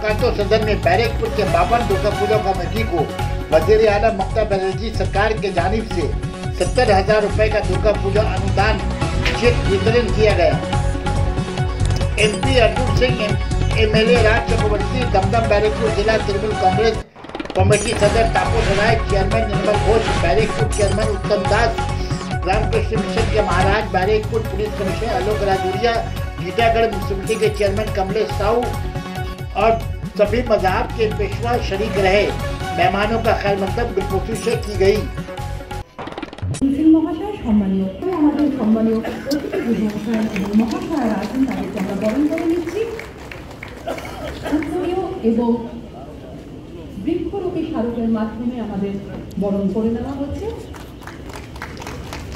सुकातो सदन में बैरकपुर के 52 दुर्गा पूजा कमेटी को वजीर आला ममता बनर्जी सरकार के जानिब से 70,000 रुपए का दुर्गा पूजा अनुदान चेक वितरण किया गया। MP अर्जुन सिंह, MLA राज चक्रवर्ती, दमदम बैरकपुर जिला तृणमूल कांग्रेस कमेटी सदर तापस नायक, चेयरमैन निर्मल घोष, बैरकपुर चेयरमैन उत्तम दास, रामकृष्ण मिशन के महाराज, बैरकपुर पुलिस कमिश्नर आलोक राजौरिया, टीटागढ़ म्यूनिसिपैलिटी के चेयरमैन कमलेश साहू और सभी मज़हब के पेशवा शरीक रहे। मेहमानों का खैर मकदम गुलपोशी से की गई। মহাশয় সম্মানীয় আমাদের সম্মানীয় অতিথি মহাশয়রা আছেন, তাদেরকে আমরা বরণ করে নিচ্ছি। এবং বৃক্ষরোপী স্মারকের মাধ্যমে আমাদের বরণ করে নেওয়া হচ্ছে।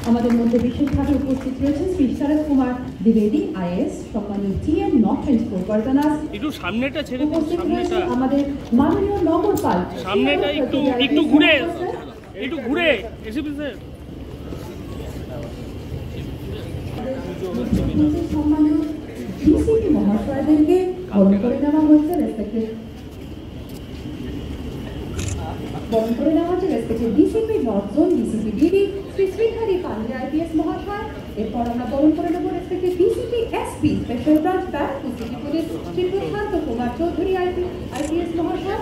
আমাদের মধ্যে বিশেষভাবে উপস্থিত রয়েছেন শ্রী শরৎ কুমার দ্বিবেদী IAS, সম্মানীয় TM নর্থ 24 পরগনাস। একটু সামনেটা ছেড়ে দিন, সামনেটা আমাদের মাননীয় নগরপাল, সামনেটা একটু ঘুরে এসে বিসে সম্মানীয় DCP মহাশয়দেরকে বরণ করে নেওয়া হচ্ছে। DCP north zone, DCP DD Shri Srihari Pandey IPS মহাশয়। এরপর আমরা বরণ করে নেব respective DCP SP special branch bank, DCP police Shri Prasanta Kumar Chowdhury IPS মহাশয়।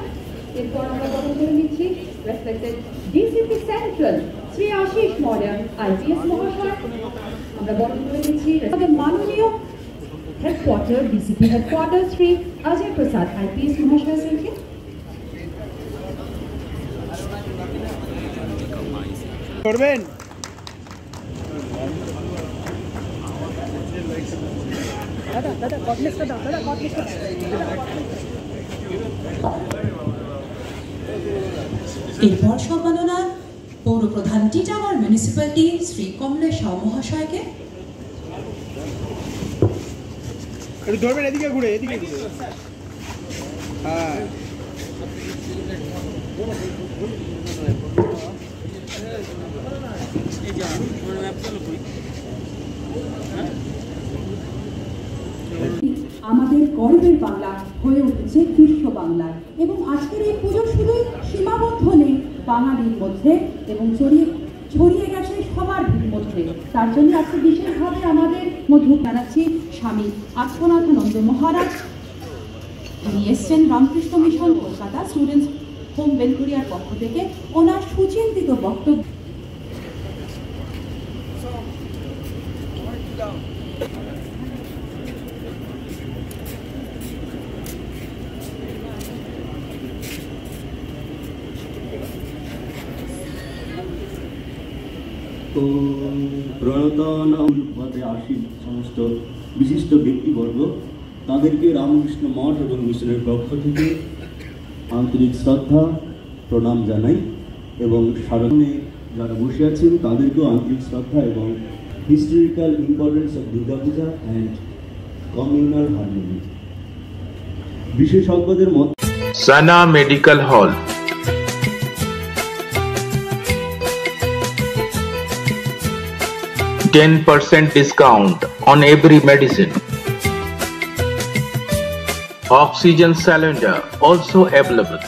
এরপর আমরা বরণ করে নিচ্ছি respective DCP central Shri Ashis Maryan IPS মহাশয়। আমরা বরণ করে নিচ্ছি আমাদের মাননীয় headquarter DCP headquarter Shri Ajay Prasad IPS মহাশয় থেকে। করবেন এরপর সম্মাননা পৌর প্রধান টিটাগড় মিউনিসিপ্যালিটি শ্রী কমলেশ সাউ মহাশয়কে। একটু ধরবেন, এদিকে ঘুরে হ্যাঁ। আমাদের গর্বের বাংলা হয়ে উঠেছে বিশ্ব বাংলা, এবং আজকের এই পুজো শুধুই সীমাবদ্ধ নেই বাঙালির মধ্যে এবং ছড়িয়ে গেছে সবার মধ্যে। তার জন্য আজকে বিশেষভাবে আমাদের মধ্যে জানাচ্ছি স্বামী আত্মনাথানন্দ মহারাজ। তিনি এসছেন Ramakrishna Mission Kolkata students home বেলকুরিয়ার পক্ষ থেকে। ওনার সুচিন্তিত বক্তব্য প্রণতনাতে আসীন সমস্ত বিশিষ্ট ব্যক্তিবর্গ, তাদেরকে রামকৃষ্ণ মঠ এবং মিশনের পক্ষ থেকে আন্তরিক শ্রদ্ধা প্রণাম জানাই এবং সামনে যারা বসে আছেন তাদেরকেও আন্তরিক শ্রদ্ধা এবং historical importance of Durga Puja and communal harmony. বিশেষজ্ঞদের মত সানা medical hall, 10% discount on every medicine. Oxygen cylinder also available.